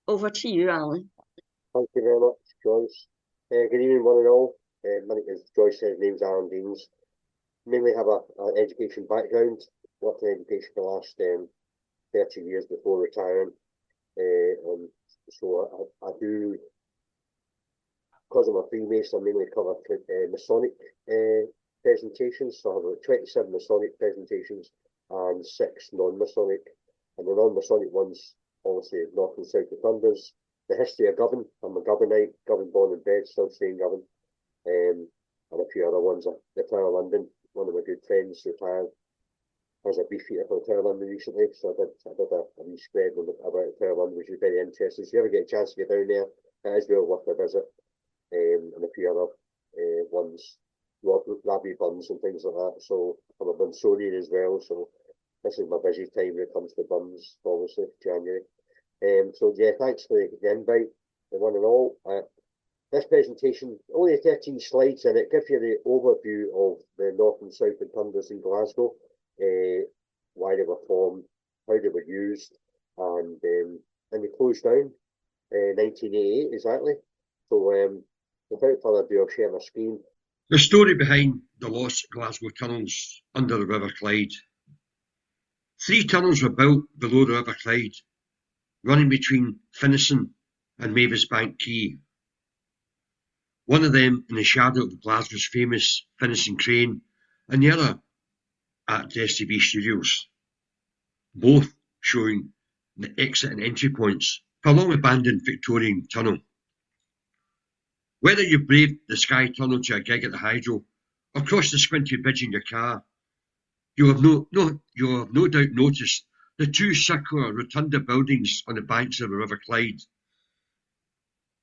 Over to you, Alan. Thank you very much, Joyce. Good evening, one and all. My name, as Joyce said, name's Alan Deans. Mainly have an education background. Worked in education for the last 30 years before retiring. So I do, because I'm a Freemason, I mainly cover Masonic presentations. So I have about 27 Masonic presentations and 6 non-Masonic. And the non-Masonic ones, obviously, North and South Rotundas. The history of Govan. I'm a Govanite, Govan born and bred, still staying Govan. And a few other ones. The Tower of London, one of my good friends retired as a beefeater for the Tower of London recently. So I did a wee spread about the Tower of London, which is very interesting. So if you ever get a chance to get down there, it is well worth a visit. And a few other ones, Rabbit buns and things like that. So I'm a Bunsonian as well. So this is my busy time when it comes to buns, obviously, January. So yeah, thanks for the invite, the one and all. This presentation, only 13 slides in it, gives you the overview of the North and South Rotundas in Glasgow, why they were formed, how they were used, and they closed down 1988 exactly. So without further ado, I'll share my screen. The story behind the lost Glasgow tunnels under the River Clyde. 3 tunnels were built below the River Clyde, running between Finnieston and Mavisbank Quay. One of them in the shadow of Glasgow's famous Finnieston crane, and the other at the STB studios, both showing the exit and entry points for a long-abandoned Victorian tunnel. Whether you braved the Skye Tunnel to a gig at the Hydro or crossed the Squinty Bridge in your car, you have no doubt noticed the 2 circular rotunda buildings on the banks of the River Clyde.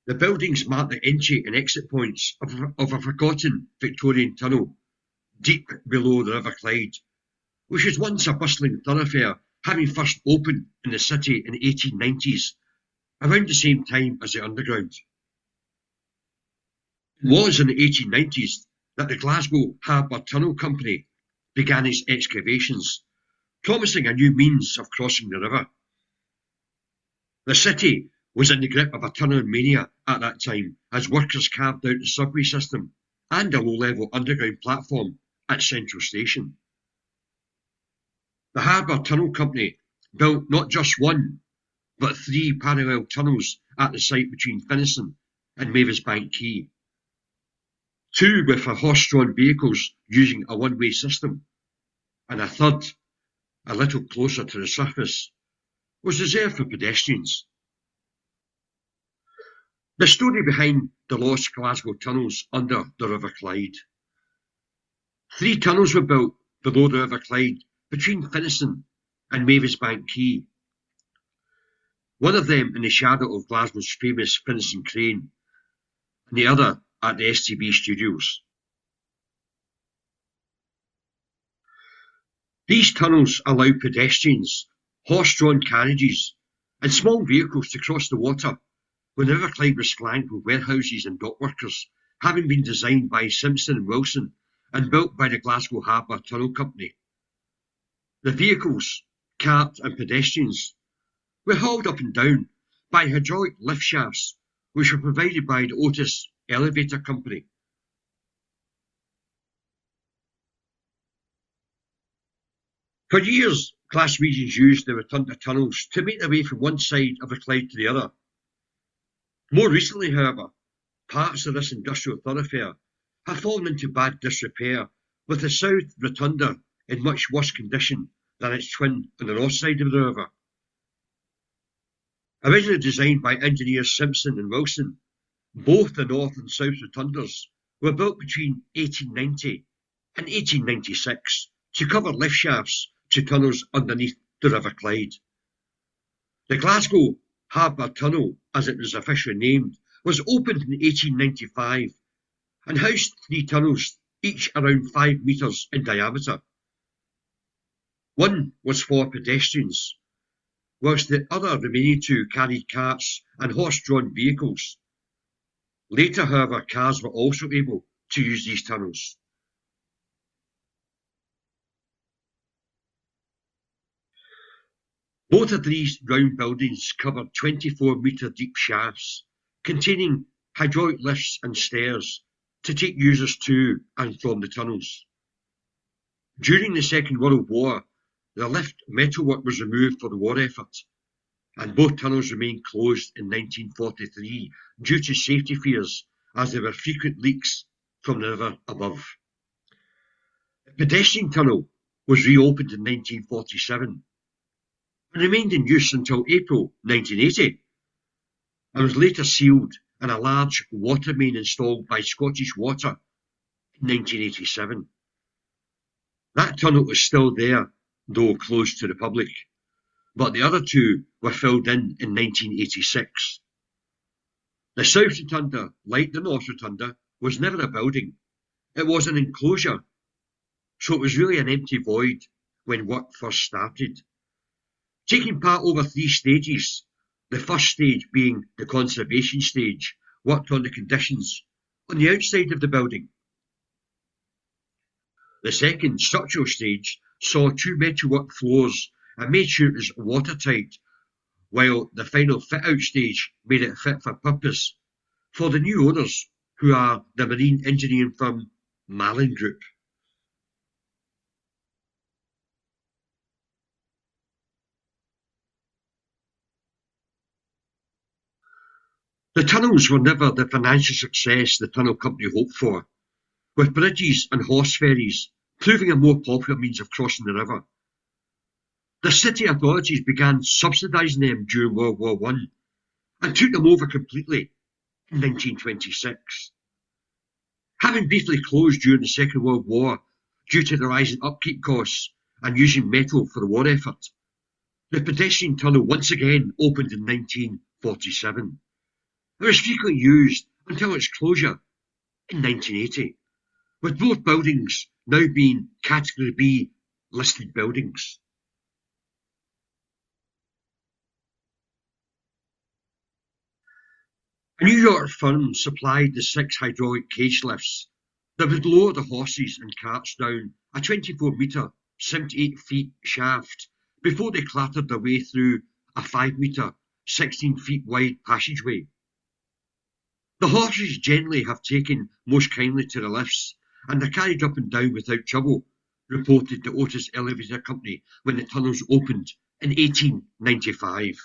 The buildings mark the entry and exit points of a forgotten Victorian tunnel deep below the River Clyde, which was once a bustling thoroughfare, having first opened in the city in the 1890s, around the same time as the Underground. It was in the 1890s that the Glasgow Harbour Tunnel Company began its excavations, promising a new means of crossing the river. The city was in the grip of a tunnel mania at that time, as workers carved out the subway system and a low-level underground platform at Central Station. The Harbour Tunnel Company built not just 1, but 3 parallel tunnels at the site between Finnieston and Mavisbank Quay. 2 were for horse-drawn vehicles using a one-way system, and a third, a little closer to the surface, was reserved for pedestrians. The story behind the lost Glasgow tunnels under the River Clyde. 3 tunnels were built below the River Clyde between Finnieston and Mavisbank Quay. One of them in the shadow of Glasgow's famous Finnieston crane, and the other at the STB studios. These tunnels allow pedestrians, horse-drawn carriages, and small vehicles to cross the water when the River Clyde was flanked with warehouses and dockworkers, having been designed by Simpson and Wilson and built by the Glasgow Harbour Tunnel Company. The vehicles, cart and pedestrians were hauled up and down by hydraulic lift shafts, which were provided by the Otis Elevator Company. For years, Glaswegians used the Rotunda tunnels to make their way from one side of the Clyde to the other. More recently, however, parts of this industrial thoroughfare have fallen into bad disrepair, with the South Rotunda in much worse condition than its twin on the north side of the river. Originally designed by engineers Simpson and Wilson, both the North and South Rotundas were built between 1890 and 1896 to cover lift shafts to tunnels underneath the River Clyde. The Glasgow Harbour Tunnel, as it was officially named, was opened in 1895 and housed 3 tunnels, each around 5 metres in diameter. One was for pedestrians, whilst the other remaining 2 carried carts and horse-drawn vehicles. Later, however, cars were also able to use these tunnels. Both of these round buildings covered 24-metre deep shafts containing hydraulic lifts and stairs to take users to and from the tunnels. During the Second World War, the lift metalwork was removed for the war effort, and both tunnels remained closed in 1943 due to safety fears, as there were frequent leaks from the river above. The pedestrian tunnel was reopened in 1947 and remained in use until April 1980, and was later sealed and a large water main installed by Scottish Water in 1987. That tunnel is still there, though closed to the public, but the other two were filled in 1986. The South Rotunda, like the North Rotunda, was never a building. It was an enclosure, so it was really an empty void when work first started. Taking part over 3 stages, the first stage being the conservation stage, worked on the conditions on the outside of the building. The second, structural stage, saw 2 metalwork floors and made sure it was watertight, while the final fit-out stage made it fit for purpose for the new owners, who are the marine engineering firm Malin Group. The tunnels were never the financial success the tunnel company hoped for, with bridges and horse ferries proving a more popular means of crossing the river. The city authorities began subsidising them during World War I and took them over completely in 1926. Having briefly closed during the Second World War due to the rise in upkeep costs and using metal for the war effort, the pedestrian tunnel once again opened in 1947. It was frequently used until its closure in 1980, with both buildings now being Category B listed buildings. A New York firm supplied the 6 hydraulic cage lifts that would lower the horses and carts down a 24-metre, 78 feet shaft before they clattered their way through a 5-metre, 16 feet wide passageway. The horses generally have taken most kindly to the lifts, and are carried up and down without trouble, reported the Otis Elevator Company when the tunnels opened in 1895.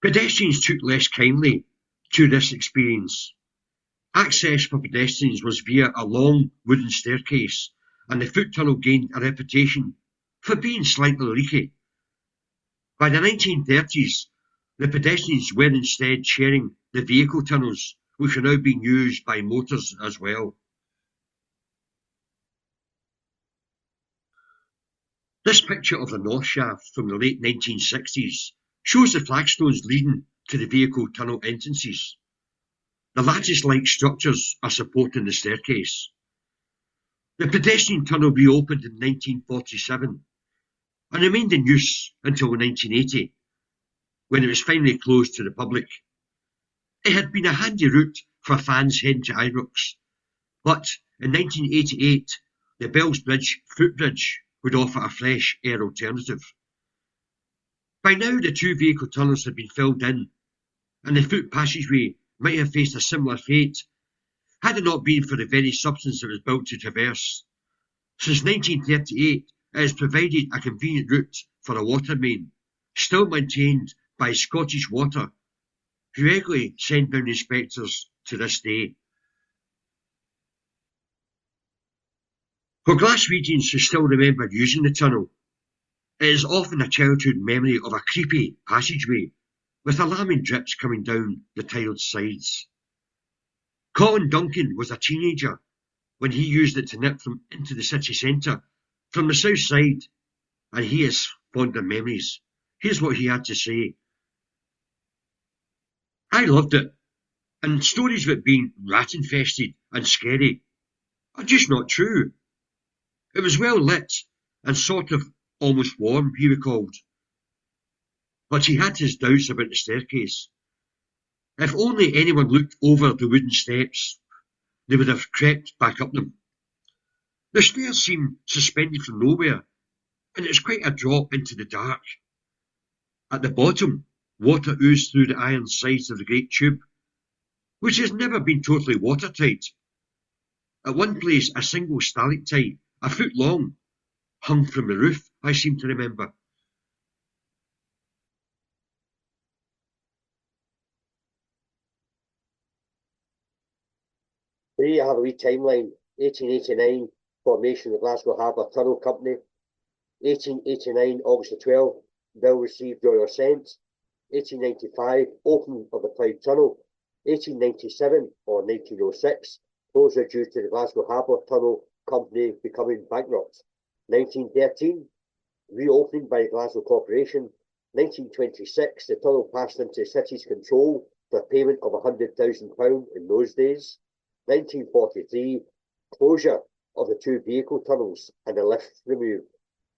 Pedestrians took less kindly to this experience. Access for pedestrians was via a long wooden staircase, and the foot tunnel gained a reputation for being slightly leaky. By the 1930s, the pedestrians were instead sharing the vehicle tunnels, which are now being used by motors as well. This picture of the North Shaft from the late 1960s shows the flagstones leading to the vehicle tunnel entrances. The lattice-like structures are supporting the staircase. The pedestrian tunnel reopened in 1947 and remained in use until 1980, when it was finally closed to the public. It had been a handy route for fans heading to Ibrox, but in 1988 the Bells Bridge footbridge would offer a fresh air alternative. By now the 2 vehicle tunnels had been filled in, and the foot passageway might have faced a similar fate had it not been for the very substance it was built to traverse. Since 1938 it has provided a convenient route for a water main, still maintained by Scottish Water, who regularly send down inspectors to this day. For Glaswegians who still remember using the tunnel, it is often a childhood memory of a creepy passageway with alarming drips coming down the tiled sides. Colin Duncan was a teenager when he used it to nip into the city centre from the south side, and he has fonder memories. Here's what he had to say. I loved it, and stories of it being rat-infested and scary are just not true. It was well lit and sort of almost warm, he recalled. But he had his doubts about the staircase. If only anyone looked over the wooden steps, they would have crept back up them. The stairs seemed suspended from nowhere, and it was quite a drop into the dark. At the bottom, water oozed through the iron sides of the great tube, which has never been totally watertight. At one place, a single stalactite, a foot long, hung from the roof, I seem to remember. There you have a wee timeline. 1889, formation of the Glasgow Harbour Tunnel Company. 1889, August the 12th, bill received royal assent. 1895, opening of the Clyde Tunnel. 1897 or 1906, closure due to the Glasgow Harbour Tunnel Company becoming bankrupt. 1913, reopening by the Glasgow Corporation. 1926, the tunnel passed into the city's control for a payment of £100,000 in those days. 1943, closure of the two vehicle tunnels and the lift removed.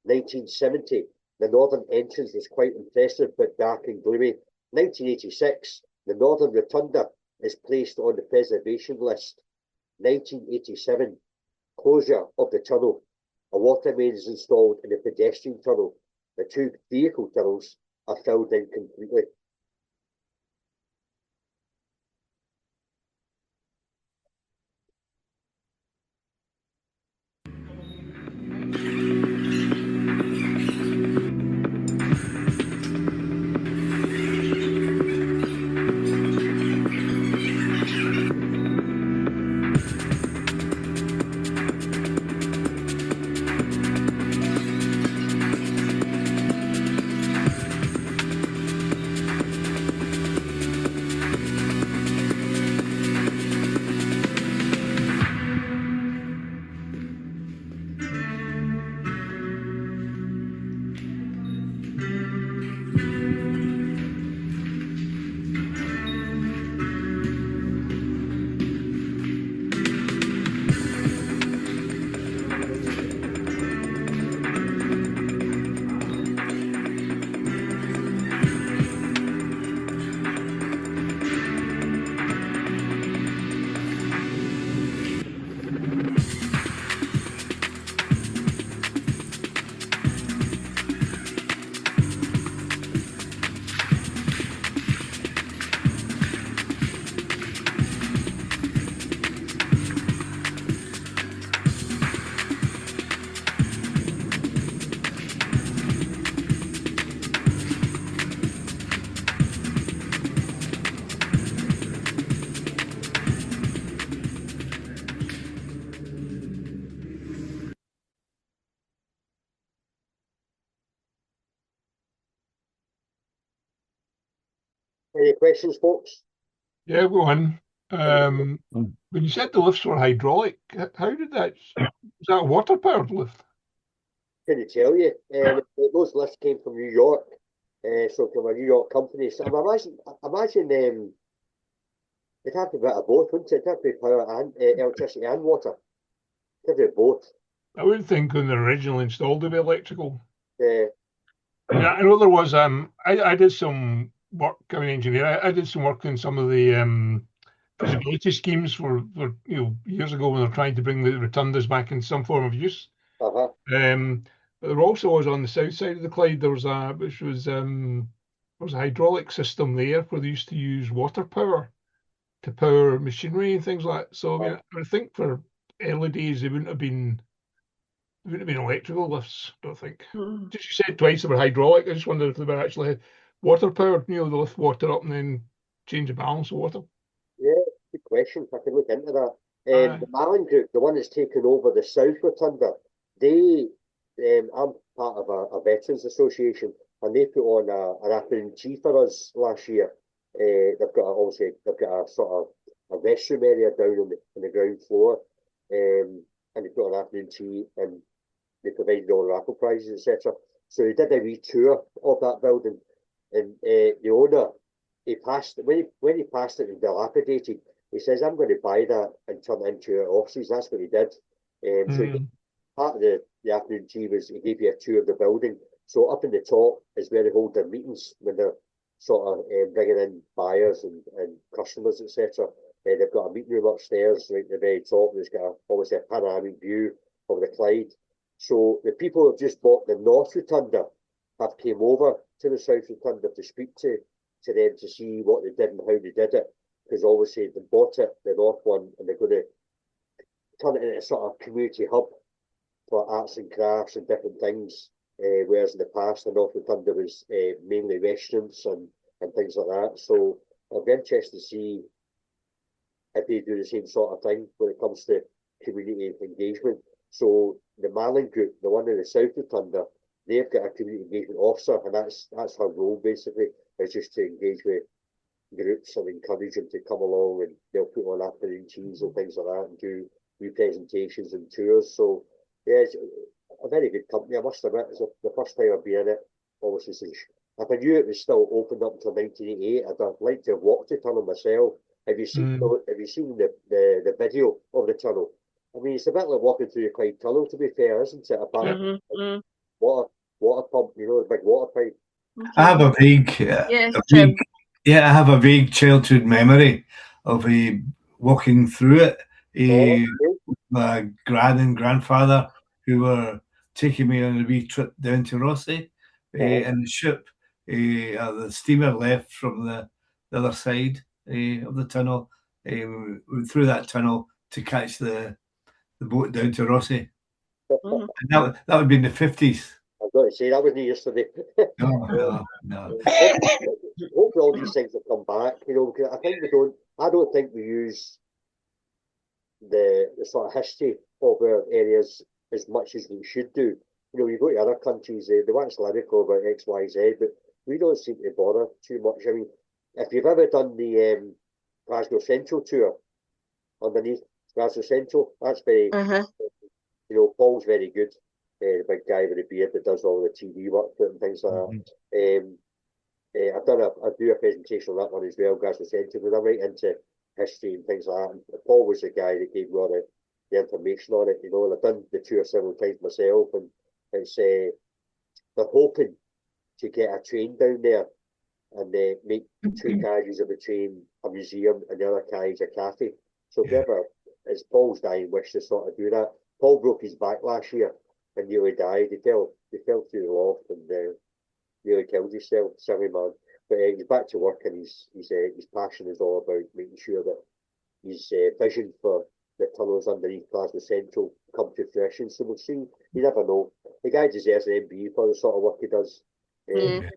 1970, the northern entrance was quite impressive but dark and gloomy. 1986, the northern rotunda is placed on the preservation list. 1987, closure of the tunnel. A water main is installed in the pedestrian tunnel. The two vehicle tunnels are filled in completely. Any questions, folks? Yeah, go on. When you said the lifts were hydraulic, how did that? Was that a water-powered lift? Couldn't tell you. Those lifts came from New York, so from a New York company. So I imagine it'd have to be a bit of both, wouldn't it? It'd have to be power and electricity and water. It'd have to be both. I would think when they're originally installed, they'd be electrical. I know there was I did some work. I'm an engineer. I did some work in some of the feasibility schemes for years ago when they're trying to bring the rotundas back in some form of use. But there also was on the south side of the Clyde. There was a hydraulic system there where they used to use water power to power machinery and things like that. So I think for early days they wouldn't have been electrical lifts, I don't think. Just you said twice they were hydraulic. I just wondered if they were actually water powered, they lift water up and then change the balance of water. Yeah, good question. I can look into that. The Malin Group, the one that's taken over the South Rotunda, I'm part of a veterans association, and they put on an afternoon tea for us last year. They've got a sort of a restroom area down on the ground floor, and they put on afternoon tea, and they provided all the raffle prizes, etc. So they did a wee tour of that building, and the owner, when he passed it and dilapidated, he says, "I'm going to buy that and turn it into offices." That's what he did. So part of the afternoon tea was he gave you a tour of the building. So up in the top is where they hold their meetings when they're sort of bringing in buyers and customers, etc. They've got a meeting room upstairs, right at the very top. There's got obviously a panoramic view of the Clyde. So the people who have just bought the North Rotunda have came over to the South Rotunda to speak to them to see what they did and how they did it. Because obviously they bought it, the North one, and they're going to turn it into a sort of community hub for arts and crafts and different things. Whereas in the past, the North Rotunda was mainly restaurants and things like that. So I'll be interested to see if they do the same sort of thing when it comes to community engagement. So the Marlin group, the one in the South Rotunda, they've got a community engagement officer, and that's her role basically, is just to engage with groups and encourage them to come along, and they'll put on afternoon teas and things like that and do new presentations and tours. So yeah, it's a very good company, I must admit. It's the first time I've been in it, obviously since, if I knew it was still open up until 1988, I'd have liked to have walked the tunnel myself. Have you seen the video of the tunnel? I mean, it's a bit like walking through the Clyde Tunnel, to be fair, isn't it? Apart from water pump, you know, the big water pipe. I have a I have a vague childhood memory of walking through it. My gran and grandfather, who were taking me on a wee trip down to Rossi in the ship. The steamer left from the other side of the tunnel. We went through that tunnel to catch the boat down to Rossi. And that would be in the 50s. I've got to say, that wasn't yesterday. No. Hopefully all these things will come back, you know, because I don't think we use the sort of history of our areas as much as we should do. You know, you go to other countries, they wax lyrical about X, Y, Z, but we don't seem to bother too much. I mean, if you've ever done the Glasgow Central tour underneath Glasgow Central, that's very, you know, Paul's very good. The big guy with the beard that does all the TV work for it and things like that. I do a presentation on that one as well, Glasgow Central, because I'm right into history and things like that. And Paul was the guy that gave me all the information on it, you know, and I've done the tour several times myself, and it's they're hoping to get a train down there and make two carriages of the train a museum and the other carriage a cafe. So if ever it's Paul's dying wish to sort of do that. Paul broke his back last year and nearly died. He fell through the loft and nearly killed himself, silly man. But he's back to work, and his passion is all about making sure that his vision for the tunnels underneath Glasgow Central come to fruition. So we'll see. You never know. The guy deserves an MBE for the sort of work he does. We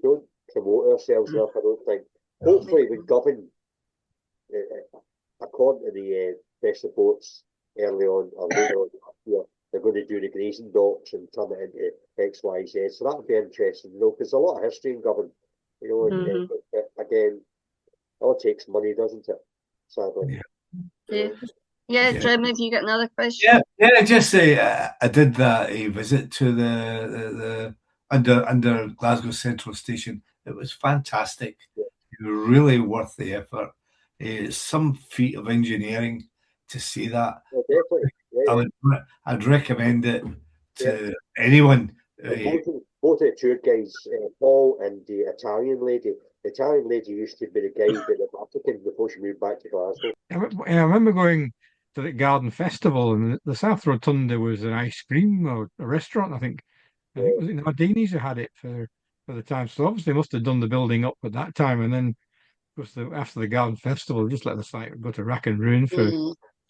don't promote ourselves enough, I don't think. Hopefully, when Govan, according to the press reports early on or later on here, they're going to do the grazing docks and turn it into X, Y, Z. So that would be interesting, you know, because there's a lot of history in Govan, you know. And again, it all takes money, doesn't it? Sadly. Jim, have you got another question? Yeah. Just say I did a visit to the under Glasgow Central Station. It was fantastic. Really worth the effort. It's some feat of engineering to see that. Definitely. I'd recommend it to anyone. Both the tour guides, Paul and the Italian lady. The Italian lady used to be the guide at the Vatican before she moved back to Glasgow. I remember going to the garden festival, and the South Rotunda was an ice cream or a restaurant, I think. I think it was in Mardinis who had it for the time. So obviously they must have done the building up at that time, and then after the garden festival, just let the site go to rack and ruin for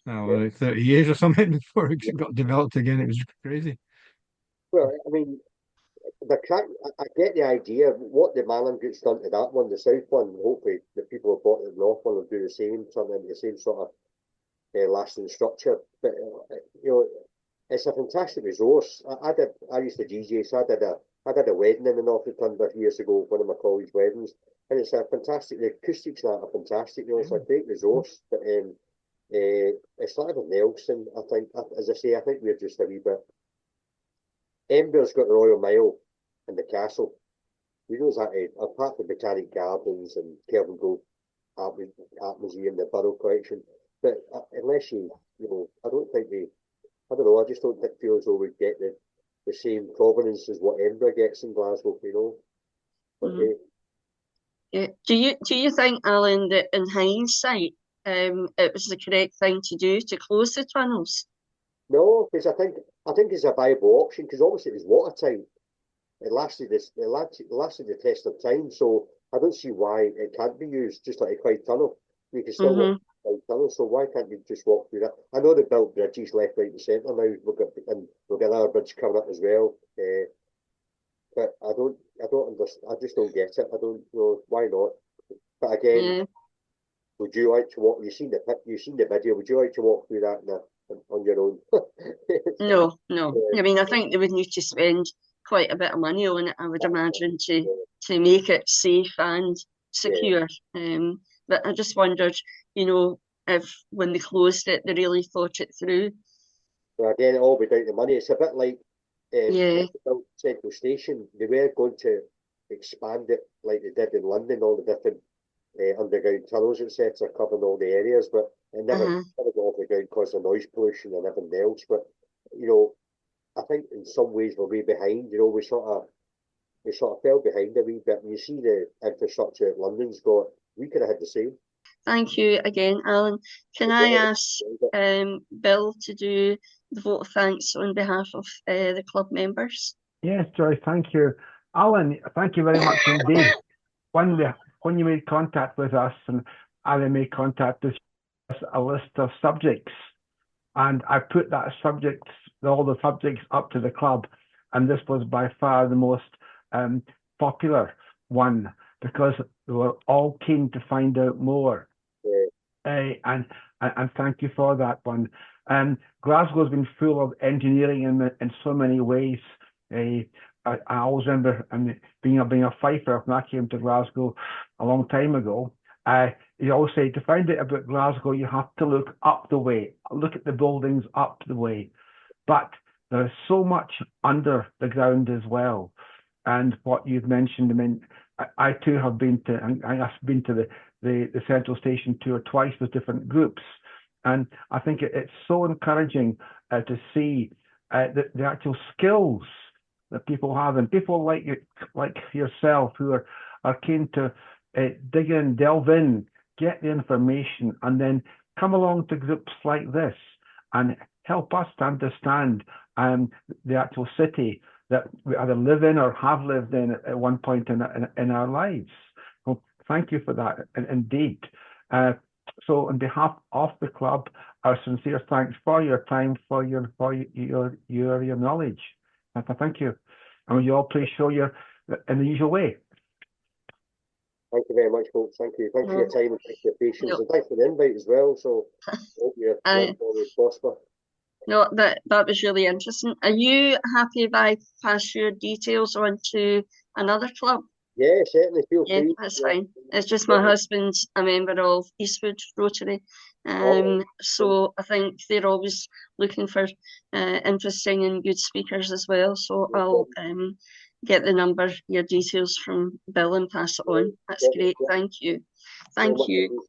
30 years or something before it got developed again. It was crazy. Well, I mean, I get the idea. What the Marlin Group's done to that one, the south one, hopefully the people who bought the north one will do the same, turn into the same sort of lasting structure. But you know, it's a fantastic resource. I used to DJ, so I did a wedding in the North Rotunda years ago, one of my colleagues' weddings, and it's a fantastic. The acoustics are fantastic. You know, it's a great resource. But it's like everything else, and I think, as I say, I think we're just a wee bit. Edinburgh's got the Royal Mile and the castle. You know exactly, apart from Botanic Gardens and Kelvin Gold Art Museum, the Borough Collection. But unless you know, I don't know, I just don't feel as though we'd get the same provenance as what Edinburgh gets in Glasgow, you know. But, Do you think, Alan, that in hindsight, it was the correct thing to do to close the tunnels? No, because I think it's a viable option, because obviously it was watertight. It lasted the test of time, so I don't see why it can't be used just like a Clyde tunnel. You can still walk through Clyde tunnel, so why can't you just walk through that? I know they built bridges left, right, and centre now. We've got another bridge coming up as well. But I don't understand. I just don't get it. I don't know why not. But again, would you like to walk? You've seen the video. Would you like to walk through that on your own? No. I mean, I think they would need to spend quite a bit of money on it, I would imagine, to make it safe and secure. But I just wondered, if when they closed it, they really thought it through. Well, again, it all without the money. It's a bit like Central Station. They were going to expand it like they did in London, all the different underground tunnels, etc., covering all the areas, but it never got off the ground because of noise pollution and everything else. But I think in some ways we're way behind. We sort of fell behind a wee bit. When you see the infrastructure that London's got, we could have had the same. Thank you again, Alan. Can I ask Bill to do the vote of thanks on behalf of the club members? Yes, Joyce, thank you. Alan, thank you very much indeed. When you made contact with us, and Alan made contact with us, a list of subjects, and I put all the subjects up to the club, and this was by far the most popular one, because they were all keen to find out more. And thank you for that one. Glasgow's been full of engineering in so many ways. I always remember being a fifer when I came to Glasgow a long time ago. You always say to find out about Glasgow, you have to look up the way, look at the buildings up the way. But there is so much under the ground as well. And what you've mentioned, I mean, I too have been to, I've been to the Central Station 2 or twice with different groups. And I think it's so encouraging to see the actual skills that people have, and people like yourself who are keen to dig in, delve in, get the information, and then come along to groups like this and help us to understand the actual city that we either live in or have lived in at one point in our lives. Well, thank you for that, indeed. So on behalf of the club, our sincere thanks for your time, for your knowledge. Thank you. And will you all please show your in the usual way? Thank you very much, folks. Thank you. Thanks for your time and thanks for your patience. And thanks for the invite as well. So I hope you're always prosper. No, that was really interesting. Are you happy if I pass your details on to another club? Yeah, certainly. Feel free. Yeah, that's fine. It's just my husband's a member of Eastwood Rotary. So I think they're always looking for interesting and good speakers as well. So I'll get the number, your details from Bill and pass it on. That's great. Thank you. Thank you.